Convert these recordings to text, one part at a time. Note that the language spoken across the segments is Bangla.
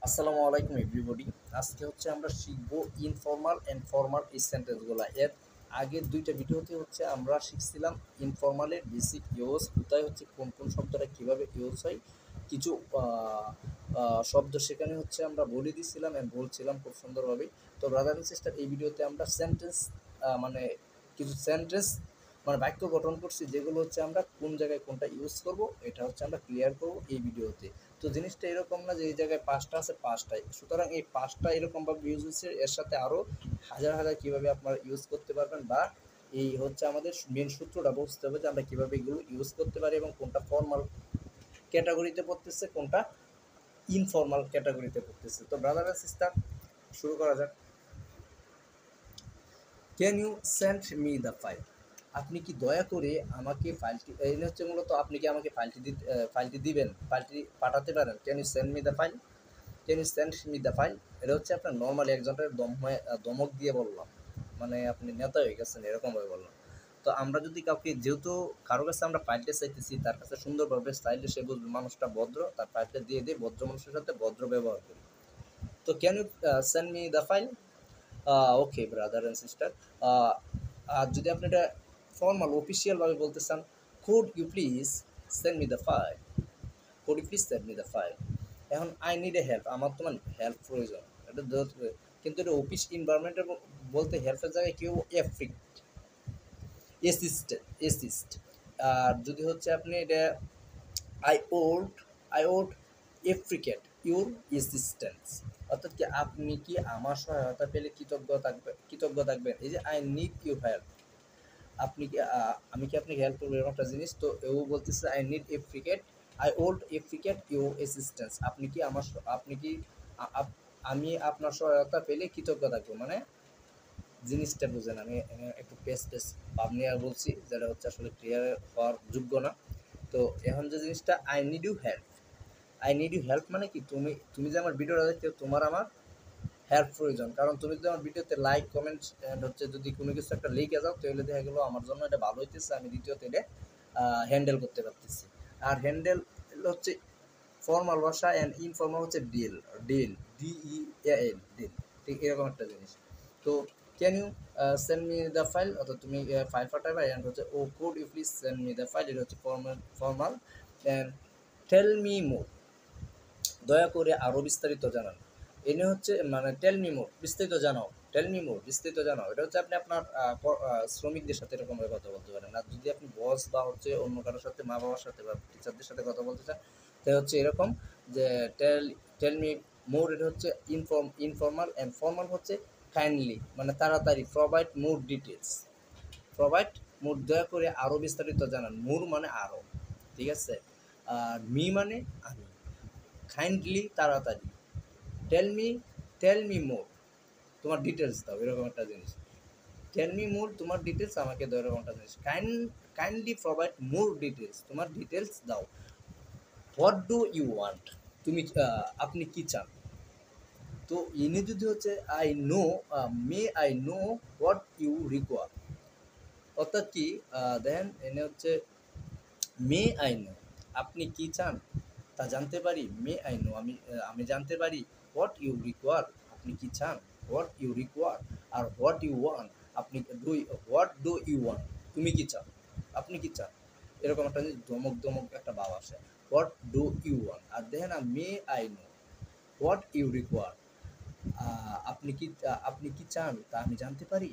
আসসালামু আলাইকুম এভরিবডি। আজকে হচ্ছে আমরা শিখবো ইনফর্মাল অ্যান্ড ফর্মাল এই সেন্টেন্সগুলো। এর আগের দুইটা ভিডিওতে হচ্ছে আমরা শিখছিলাম ইনফর্মালের বেসিক ইউজ, কোথায় হচ্ছে কোন কোন শব্দটা কীভাবে ইউজ হয়, কিছু শব্দ সেখানে হচ্ছে আমরা বলে দিছিলাম অ্যান্ড বলছিলাম খুব সুন্দরভাবে। তো ব্রাদার অ্যান্ড সিস্টার, এই ভিডিওতে আমরা সেন্টেন্স মানে কিছু সেন্টেন্স মানে বাক্য গঠন করছি, যেগুলো হচ্ছে আমরা কোন জায়গায় কোনটা ইউজ করব এটা হচ্ছে আমরা ক্লিয়ার করব এই ভিডিওতে। তো জিনিসটা এরকম না যে এই জায়গায় পাঁচটা আছে পাঁচটাই, সুতরাং এই পাঁচটা এরকমভাবে ইউজ হচ্ছে, এর সাথে আরও হাজার হাজার কীভাবে আপনারা ইউজ করতে পারবেন, বা এই হচ্ছে আমাদের মেন সূত্রটা বুঝতে হবে যে আমরা কীভাবে এগুলো ইউজ করতে পারি এবং কোনটা ফর্মাল ক্যাটাগরিতে পড়তেছে কোনটা ইনফর্মাল ক্যাটাগরিতে পড়তেছে। তো ব্রাদার অ্যান্ড সিস্টার, শুরু করা যাক। Can you send me the file? আপনি কি দয়া করে আমাকে ফাইলটি, এই হচ্ছে মূলত আপনি কি আমাকে ফাইলটি দিবেন, ফাইলটি পাঠাতে পারেন। Can you send me the file? Can you send me the file, এটা হচ্ছে আপনার নর্মালি একজনের দমক দিয়ে বললাম, মানে আপনি নেতা হয়ে গেছেন এরকমভাবে বললাম। তো আমরা যদি কাউকে, যেহেতু কারো কাছে আমরা ফাইলটা চাইতেছি, তার কাছে সুন্দরভাবে চাইলে সে বুঝবে মানুষটা ভদ্র, তার ফাইলটা দিয়ে দিয়ে ভদ্র মানুষের সাথে ভদ্র ব্যবহার করি। তো can you send me the file? Okay brother and sister, আর যদি আপনি এটা ফর্মাল অফিসিয়ালভাবে বলতে চান, could you please send me the file, could you please send me the file. এখন আই নিড এ হেল্প, আমার তোমার হেল্প প্রয়োজন, এটা কিন্তু এটা অফিস ইনভারনমেন্টে বলতে হেল্পের জায়গায় কেউ অ্যাসিস্ট। আর যদি হচ্ছে আপনি এটা I would I would appreciate your assistance, অর্থাৎ কি আপনি কি আমার সহায়তা পেলে কৃতজ্ঞ থাকবেন। এই যে আই নিড ইউর হেল্প, আপনি কি আমি কি আপনাকে হেল্প করবো এরকম একটা জিনিস। তো এও বলতেছে I need appreciate, I would appreciate your assistance, আপনি কি আমি আপনার সহায়তা পেলে কৃতজ্ঞ থাকবো, মানে জিনিসটা বুঝেন। আমি একটু পেস ভাব নিয়ে বলছি, যেটা হচ্ছে আসলে ক্লিয়ার হওয়ার যোগ্য না। তো এখন যে জিনিসটা আই নিড ইউ হেল্প মানে কি, তুমি যে আমার ভিডিওটা দেখছো, তোমার আমার হেল্প প্রয়োজন। কারণ তুমি যদি আমার ভিডিওতে লাইক কমেন্ট অ্যান্ড হচ্ছে যদি কোনো কিছু একটা লিখে যাও, তাহলে দেখা গেলো আমার জন্য এটা ভালো হইতেছে, আমি দ্বিতীয়ত এটা হ্যান্ডেল করতে পারতেছি। আর হ্যান্ডেল হচ্ছে ফর্মাল ভাষা, অ্যান্ড ইনফর্মাল হচ্ছে ডিল ডিল, ঠিক এরকম একটা জিনিস। তো can you send me the file, অর্থাৎ তুমি ফাইল পাঠাবে, অ্যান্ড হচ্ছে ও could you please send me the file, এটা হচ্ছে formal. And tell me more, দয়া করে আরও বিস্তারিত জানান। এনে হচ্ছে মানে টেল মি মোর, বিস্তারিত জানাও, এটা হচ্ছে আপনি আপনার শ্রমিকদের সাথে এরকমভাবে কথা বলতে পারেন। আর যদি আপনি বস বা হচ্ছে অন্য কারোর সাথে, মা বাবার সাথে বা টিচারদের সাথে কথা বলতে চান, তাই হচ্ছে এরকম যে টেল মি মোর, এটা হচ্ছে ইনফর্মাল। অ্যান্ড ফর্মাল হচ্ছে কাইন্ডলি, মানে তাড়াতাড়ি, প্রোভাইড মোর, দয়া করে আরও বিস্তারিত জানান। মোর মানে আরও, ঠিক আছে। আর মি মানে আমি, কাইন্ডলি তাড়াতাড়ি, টেল মি টেল মি মোর, তোমার ডিটেলস দাও, এরকম একটা জিনিস। টেল মি মোর, তোমার ডিটেলস আমাকে দাও, এরকম একটা জিনিস। কাইন্ডলি প্রোভাইড মোর ডিটেলস, তোমার ডিটেলস দাও। হোয়াট ডু ইউ ওয়ান্ট, আপনি কি চান। তো ইনি যদি হচ্ছে I know what you require, অর্থাৎ কি দেখেন এনে হচ্ছে মে আই নো, আপনি কি চান তা জানতে পারি। মে আই নো, আমি জানতে পারি। হোয়াট ইউ রিকোয়ার, আপনি কি চান। হোয়াট ইউ রিকোয়ার, আর what you want, what do you want, তুমি কি চাও, আপনি কি চান। এরকম একটা জিনিস দমক একটা ভাব আসে। হোয়াট ডু ইউ ওয়ান্ট, আর দেখেন না may I know what you require, আপনি কি চান তা আমি জানতে পারি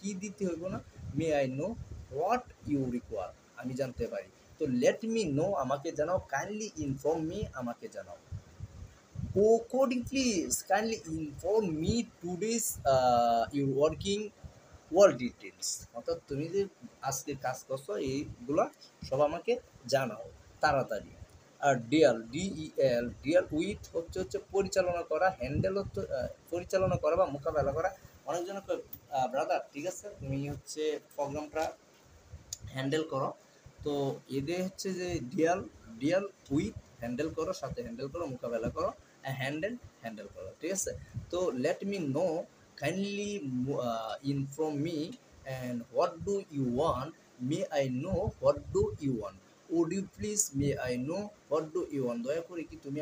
কি দিতে হইব না। May I know what you require, আমি জানতে পারি। তো লেট মি নো, আমাকে জানাও। কাইন্ডলি ইনফর্ম মি, আমাকে জানাও। ও could please kindly inform me today's your work details, অর্থাৎ তুমি যে আজকে কাজ করছো এইগুলো সব আমাকে জানাও তাড়াতাড়ি। আর ডিয়াল উইথ হচ্ছে পরিচালনা করা, হ্যান্ডেল হচ্ছে পরিচালনা করা বা মোকাবেলা করা। অনেকজন ব্রাদার, ঠিক আছে, তুমি হচ্ছে প্রোগ্রামটা হ্যান্ডেল করো। তো এদের হচ্ছে যে ডিয়াল উইথ, হ্যান্ডেল করো, সাথে হ্যান্ডেল করো, মোকাবেলা করো, হ্যান্ডেল করো, ঠিক আছে। তো let me know, kindly inform me, and what do you want, may I know what do you want. Would you please may I know what do you want, দয়া করে কি তুমি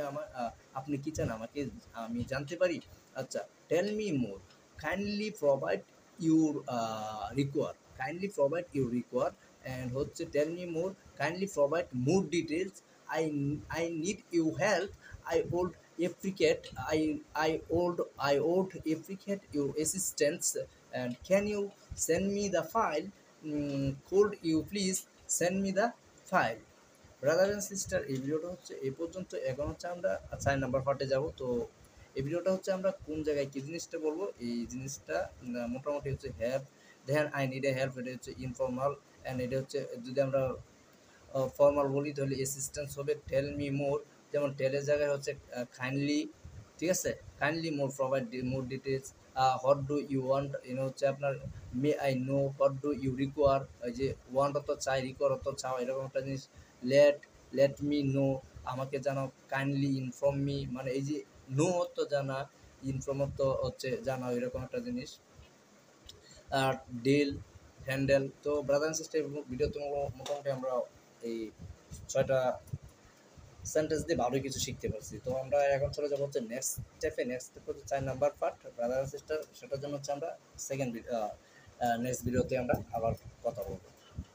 আপনি কি চান আমাকে আমি জানতে পারি। আচ্ছা, tell me more, kindly provide your require, kindly provide your require, and হচ্ছে tell me more, kindly provide more details, I I need you help, I would appreciate I would appreciate your assistance, and can you send me the file, could you please send me the file। Brother and sister, এই ভিডিওটা হচ্ছে এই পর্যন্ত। এখন হচ্ছে আমরা 4 নাম্বার পার্টে যাব। তো এই ভিডিওটা হচ্ছে আমরা কোন জায়গায় কী জিনিসটা বলবো, এই জিনিসটা মোটামুটি হচ্ছে হেল্প, দেখেন আই নিড এ হেল্প, এটা হচ্ছে ইনফর্মাল, অ্যান্ড এটা হচ্ছে যদি আমরা ফর্মাল বলি তাহলে অ্যাসিস্ট্যান্স হবে টেল মি মোর, যেমন টেলের জায়গায় হচ্ছে কাইন্ডলি, ঠিক আছে, kindly more provide more details, what do you want, এনে হচ্ছে আপনার may I know, what do you require, ওই যে ওয়ান্ট অত চাই, রিকোয়ার অত চাও, এরকম একটা জিনিস। লেট লেট মি নো, আমাকে জানাও। কাইন্ডলি ইনফর্ম মি, মানে এই যে নো অত জানা, ইনফর্ম অত হচ্ছে জানাও, এরকম একটা জিনিস। আর ডিল, হ্যান্ডেল। তো ব্রাদার অ্যান্ড সিস্টার ভিডিওতে মোটামুটি আমরা এই 6টা সেন্টেন্স দিয়ে ভালোই কিছু শিখতে পারছি। তো আমরা এখন চলে যাবো হচ্ছে নেক্সট স্টেপে। নেক্সট স্টেপ হচ্ছে 4 number part, brother and sister. সেটার জন্য হচ্ছে আমরা নেক্সট ভিডিওতে আমরা আবার কথা বলবো।